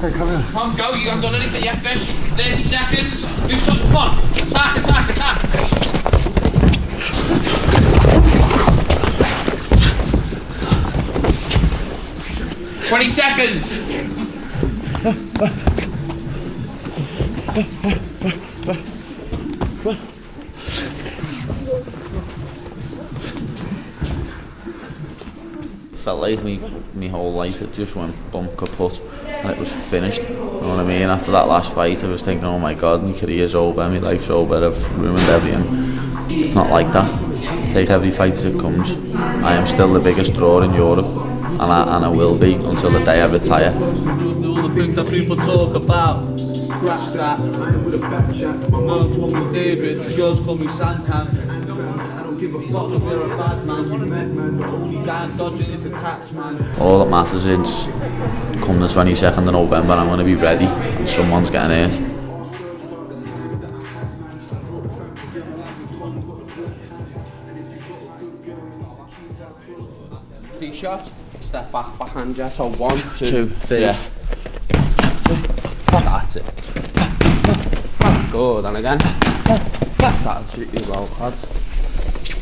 Okay, come here. Come on, go. You haven't done anything yet, Fish. 30 seconds. Do something. Come on. Attack, attack, attack. 20 seconds. Felt like me whole life it just went bump kaput and it was finished. You know what I mean? After that last fight I was thinking, oh my god, my career's over, my life's over, I've ruined everything. It's not like that. Take every fight as it comes. I am still the biggest draw in Europe and I will be until the day I retire. All the things that people talk about, scratch that. No, call me David, the girls call me Santan. Give a fuck if you're a bad man. The only guy dodging is the tax man. All that matters is come the 22nd of November I'm going to be ready and someone's getting hurt. 3 shots, step back, backhand, yeah, so 1, 2, 3. Yeah. That's it. Good, and again. That'll suit you well, lad.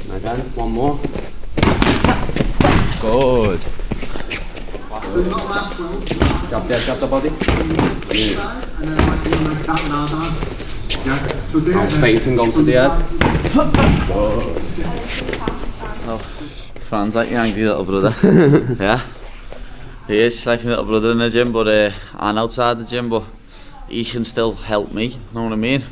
And again, 1 more. Good. Drop the body. Now feint and go to the head. Oh, Fran's like your angry little brother. Yeah. He is like my little brother in the gym, but and outside the gym, but he can still help me, you know what I mean?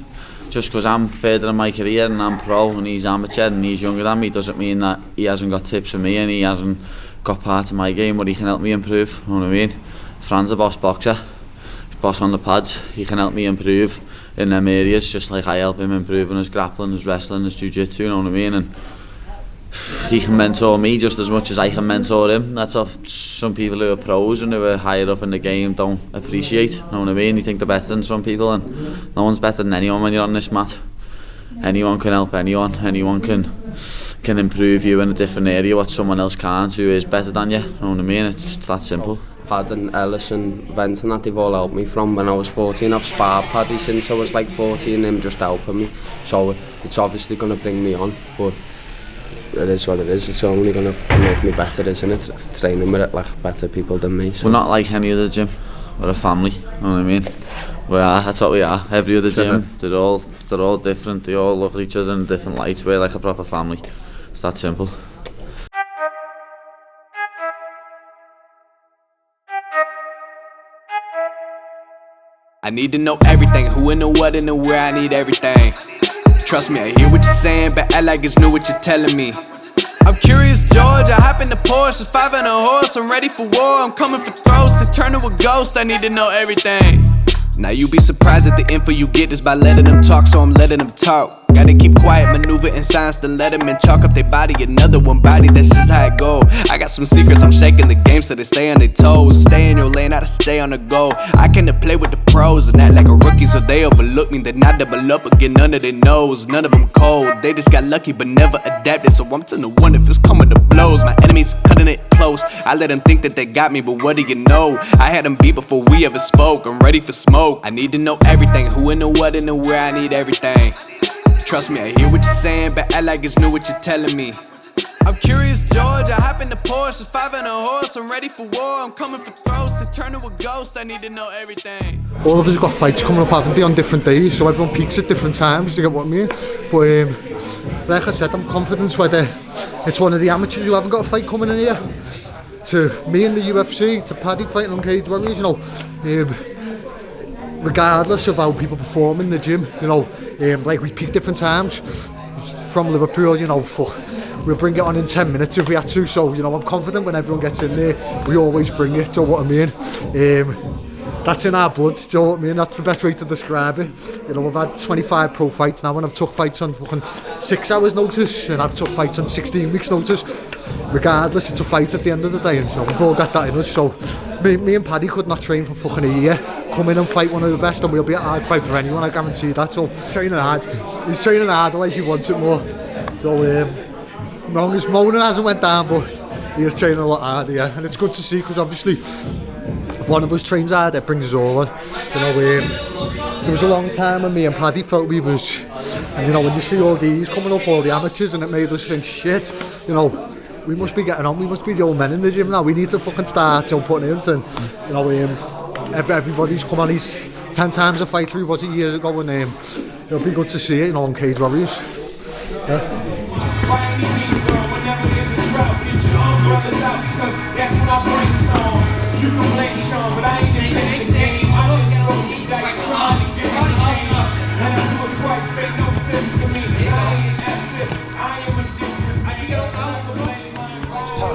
Just because I'm further in my career and I'm pro and he's amateur and he's younger than me doesn't mean that he hasn't got tips from me and he hasn't got part of my game where he can help me improve, you know what I mean? Fran's a boss boxer, he's boss on the pads, he can help me improve in them areas just like I help him improve in his grappling, his wrestling, his jiu-jitsu, you know what I mean? And he can mentor me just as much as I can mentor him. That's what some people who are pros and who are higher up in the game don't appreciate, you know what I mean? You think they're better than some people and no one's better than anyone when you're on this mat. Anyone can help anyone can improve you in a different area what someone else can't who is better than you, you know what I mean? It's that simple. Pad and Ellis and Vent and that, they've all helped me from when I was 14. I've sparred Paddy since I was like 14, him just helping me. So it's obviously going to bring me on, but it is what it is. It's only going to make me better, isn't it? Training with it like better people than me. So. We're not like any other gym. We're a family, you know what I mean? We are, that's what we are. Every other gym, they're all different. They all look at each other in different lights. We're like a proper family. It's that simple. I need to know everything, who and the what and the where, I need everything. Trust me, I hear what you're saying, but I like it's new what you're telling me. I'm curious, George, I hop in the Porsche, it's 5 and a horse, I'm ready for war, I'm coming for throats, to turn to a ghost, I need to know everything. Now you be surprised at the info you get is by letting them talk, so I'm letting them talk. Gotta keep quiet, maneuver in silence, then let them in, chalk up their body, another one body, that's just how it go. I got some secrets, I'm shaking the game so they stay on their toes. Stay in your lane, I to stay on the go. I can play with the pros and act like a rookie, so they overlook me. Then I double up again, none of their knows, none of them cold. They just got lucky but never adapted, so I'm turning to wonder if it's coming to blows. My enemies cutting it close, I let them think that they got me, but what do you know? I had them beat before we ever spoke, I'm ready for smoke. I need to know everything, who and the what and the where, I need everything. Trust me, I hear what you're saying, but I like it's new what you're telling me. I'm curious, George, I hop in the Porsche, it's 5 and a horse, I'm ready for war, I'm coming for throats, to turn to a ghost, I need to know everything. All of us have got fights coming up, haven't they, on different days, so everyone peaks at different times, do you get what I mean? But like I said, I'm confident whether it's one of the amateurs who haven't got a fight coming in here, to me in the UFC, to Paddy fighting on Cage Warriors, you know, regardless of how people perform in the gym, you know, like we peak different times. From Liverpool, you know, we'll bring it on in 10 minutes if we had to, so, you know, I'm confident when everyone gets in there, we always bring it, do you know what I mean? That's in our blood, do you know what I mean? That's the best way to describe it. You know, I've had 25 pro fights now, and I've took fights on fucking 6 hours notice, and I've took fights on 16 weeks notice. Regardless, it's a fight at the end of the day, and so we've all got that in us, so me and Paddy could not train for fucking a year, come in and fight one of the best, and we'll be a hard fight for anyone, I guarantee that. So he's training hard like he wants it more. So as long as Mona hasn't went down, but he is training a lot harder, yeah. And it's good to see, because obviously one of us trains hard, it brings us all on. You know, there was a long time when me and Paddy felt we was, and you know, when you see all these coming up, all the amateurs, and it made us think, shit, you know, we must be getting on, we must be the old men in the gym now, we need to fucking start, you know, putting in, and, you know, everybody's come on, he's 10 times a fighter he was years ago, and it'll be good to see it, you know, on Cage Warriors. Yeah.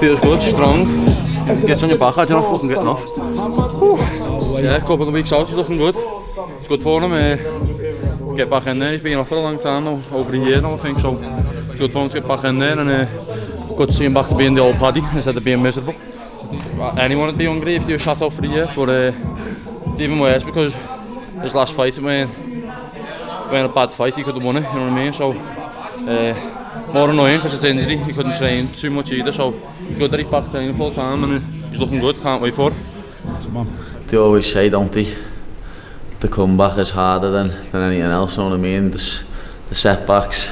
Feels good, strong. Gets on your back, you're not fucking getting off. Yeah, a couple of weeks out, he's looking good. It's good for him. Get back in there. He's been off for a long time now, over a year now I think, so it's good for him to get back in there, and good to see him back to being the old Paddy instead of being miserable. Anyone would be hungry if you were sat out for a year, but it's even worse because his last fight went a bad fight, he could have won it, you know what I mean? So more annoying because it's injury, he couldn't train too much either, so it's good that he's back training full time and he's looking good, can't wait for it. They always say, don't they, the comeback is harder than anything else, you know what I mean? The setbacks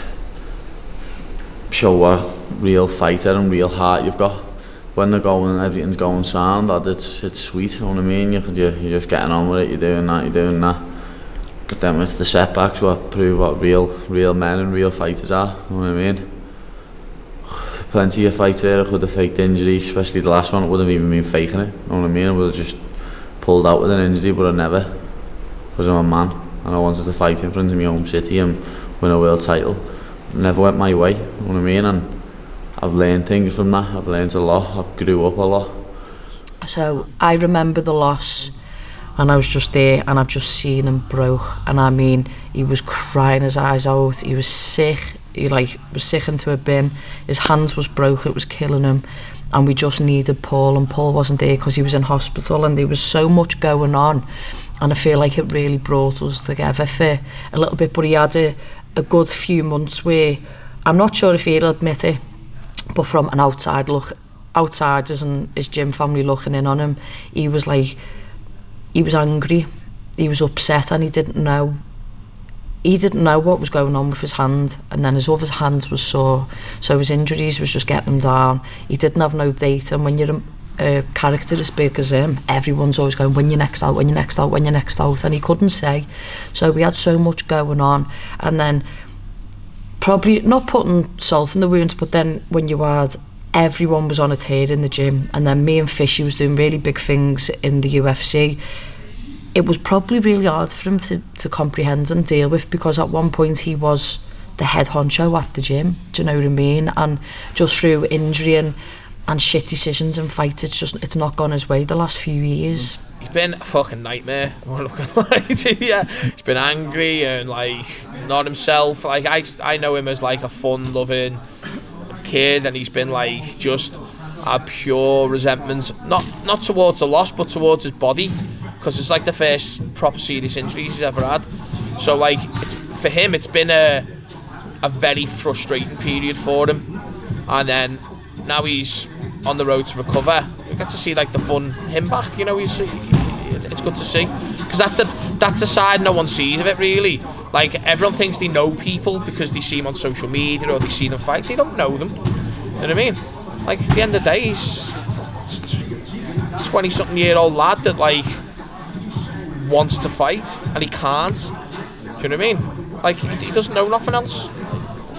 show what real fighter and real heart you've got. When they're going, everything's going sound, lad, it's sweet, you know what I mean? You're just getting on with it, you're doing that. But then it's the setbacks what prove what real men and real fighters are, you know what I mean? Plenty of fights there could have faked injuries, especially the last one, it would have even been faking it, you know what I mean? I would have just pulled out with an injury, but I never, because I'm a man and I wanted to fight in front of my home city and win a world title. It never went my way, you know what I mean? And I've learned things from that, I've learned a lot, I've grew up a lot. So I remember the loss and I was just there and I've just seen him broke, and I mean he was crying his eyes out, he was sick, he was sick into a bin, his hand was broke, it was killing him, and we just needed Paul, and Paul wasn't there because he was in hospital, and there was so much going on, and I feel like it really brought us together for a little bit. But he had a good few months where, I'm not sure if he'll admit it, but from an outsiders and his gym family looking in on him, he was angry, he was upset, and he didn't know what was going on with his hand, and then his other hand was sore, so his injuries was just getting him down. He didn't have no date, and when you're a character as big as him, everyone's always going, when you're next out, when you're next out, when you're next out, and he couldn't say. So we had so much going on, and then probably not putting salt in the wounds, but then when you had, everyone was on a tear in the gym, and then me and Fishy was doing really big things in the UFC. It was probably really hard for him to comprehend and deal with, because at one point he was the head honcho at the gym, do you know what I mean? And just through injury and shit decisions and fights, it's not gone his way the last few years. He's been a fucking nightmare, I'm not gonna lie to you. He's been angry and not himself. I know him as a fun loving kid, and he's been just a pure resentment, not towards the loss but towards his body, because it's the first proper serious injuries he's ever had. So for him it's been a very frustrating period for him, and then now he's on the road to recover. You get to see the fun him back, you know. It's good to see, because that's the side no one sees of it really. Everyone thinks they know people because they see them on social media or they see them fight. They don't know them, you know what I mean? At the end of the day, he's a 20-something year old lad that wants to fight and he can't. Do you know what I mean? He doesn't know nothing else.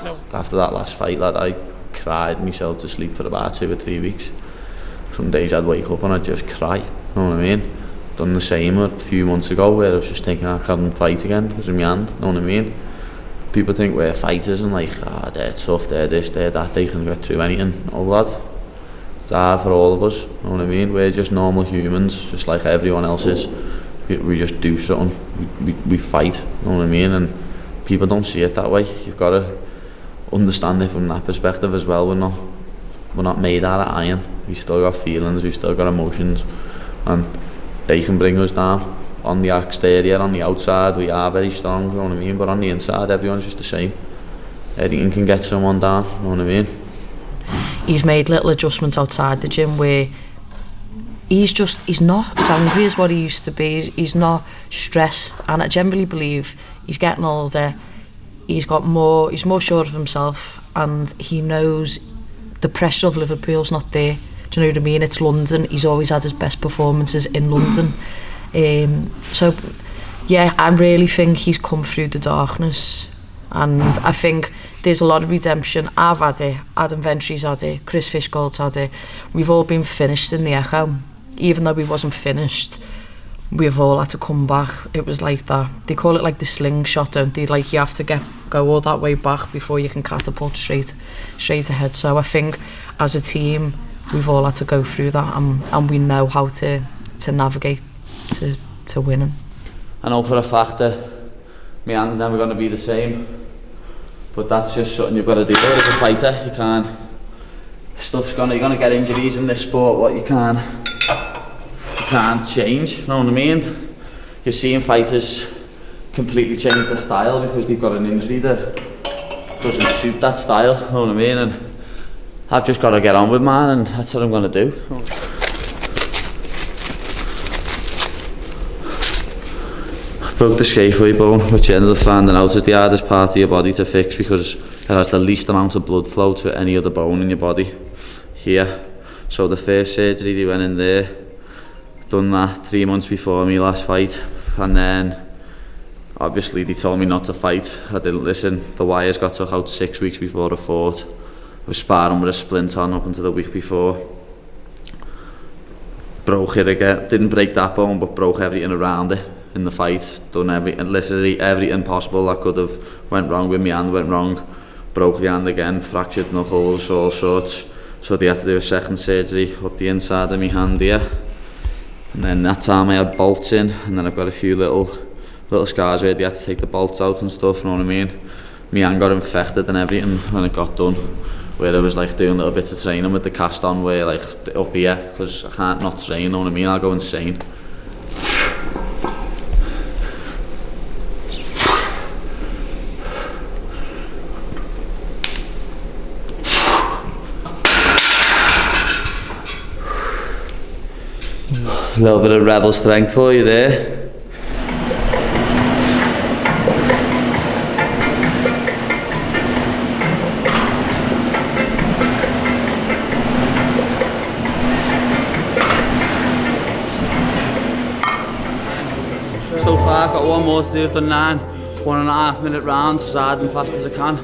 No. After that last fight, lad, I cried myself to sleep for about 2 or 3 weeks. Some days I'd wake up and I'd just cry, you know what I mean? Done the same a few months ago where I was just thinking I couldn't fight again because of my hand, you know what I mean? People think we're fighters and they're tough, they're this, they're that, they can get through anything. Oh lad, it's hard for all of us, you know what I mean? We're just normal humans, just like everyone else is. We just do something, we fight, you know what I mean? And people don't see it that way. You've got to understand it from that perspective as well. We're not made out of iron. We still got feelings, we still got emotions, and they can bring us down. On the exterior, on the outside, we are very strong, you know what I mean? But on the inside, everyone's just the same. Anything can get someone down, you know what I mean? He's made little adjustments outside the gym where he's not as angry as what he used to be. He's not stressed, and I generally believe he's getting older. He's more sure of himself, and he knows the pressure of Liverpool's not there. Do you know what I mean? It's London. He's always had his best performances in London. So, yeah, I really think he's come through the darkness. And I think there's a lot of redemption. I've had it, Adam Ventry's had it, Chris Fishgold's had it. We've all been finished in the Echo. Even though we wasn't finished, we've all had to come back. It was like that. They call it like the slingshot, don't they? Like you have to go all that way back before you can catapult straight ahead. So I think as a team, we've all had to go through that, and we know how to navigate to winning. I know for a fact that my hand's never going to be the same, but that's just something you've got to do as a fighter. You can't. You're gonna get injuries in this sport. What you can't change. You know what I mean? You're seeing fighters completely change their style because they've got an injury that doesn't suit that style. You know what I mean? And I've just got to get on with mine, and that's what I'm gonna do. Broke the scaphoid bone, which I ended up finding out is the hardest part of your body to fix because it has the least amount of blood flow to any other bone in your body here. So the first surgery, they went in there, done that 3 months before my last fight, and then obviously they told me not to fight. I didn't listen. The wires got took out 6 weeks before I fought. I was sparring with a splint on up until the week before. Broke it again, didn't break that bone but broke everything around it in the fight. Done literally everything possible that could have went wrong with my hand, went wrong. Broke the hand again, fractured knuckles, all sorts. So they had to do a second surgery up the inside of my hand here. And then that time I had bolts in, and then I've got a few little scars where they had to take the bolts out and stuff, you know what I mean? My hand got infected and everything when it got done. Where I was like doing little bits of training with the cast on where like up here, because I can't not train, you know what I mean? I'll go insane. A little bit of rebel strength for you there. So far I've got one more to do. I've done 9 1.5 minute rounds as hard and fast as I can.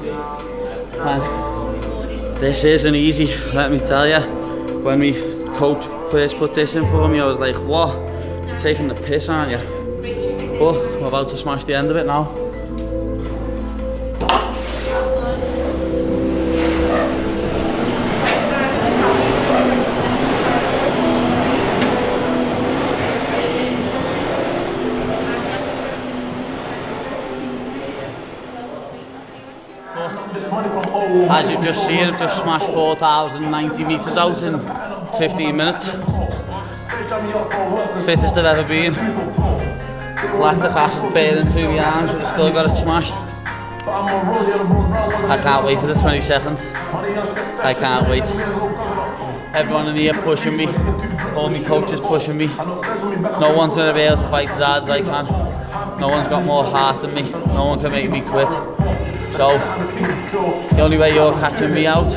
And this isn't easy, let me tell you. When my coach first put this in for me, I was like, what? You're taking the piss, aren't you? But I'm about to smash the end of it now. As you've just seen, I've just smashed 4,090 metres out in 15 minutes. Fittest I've ever been. Lactic acid burning through my arms, but I still got it smashed. I can't wait for the 22nd. I can't wait. Everyone in here pushing me. All my coaches pushing me. No one's going to be able to fight as hard as I can. No one's got more heart than me. No one can make me quit. So, the only way you're catching me out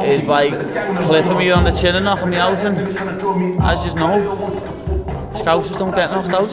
is by clipping me on the chin and knocking me out, and as you know, Scousers don't get knocked out.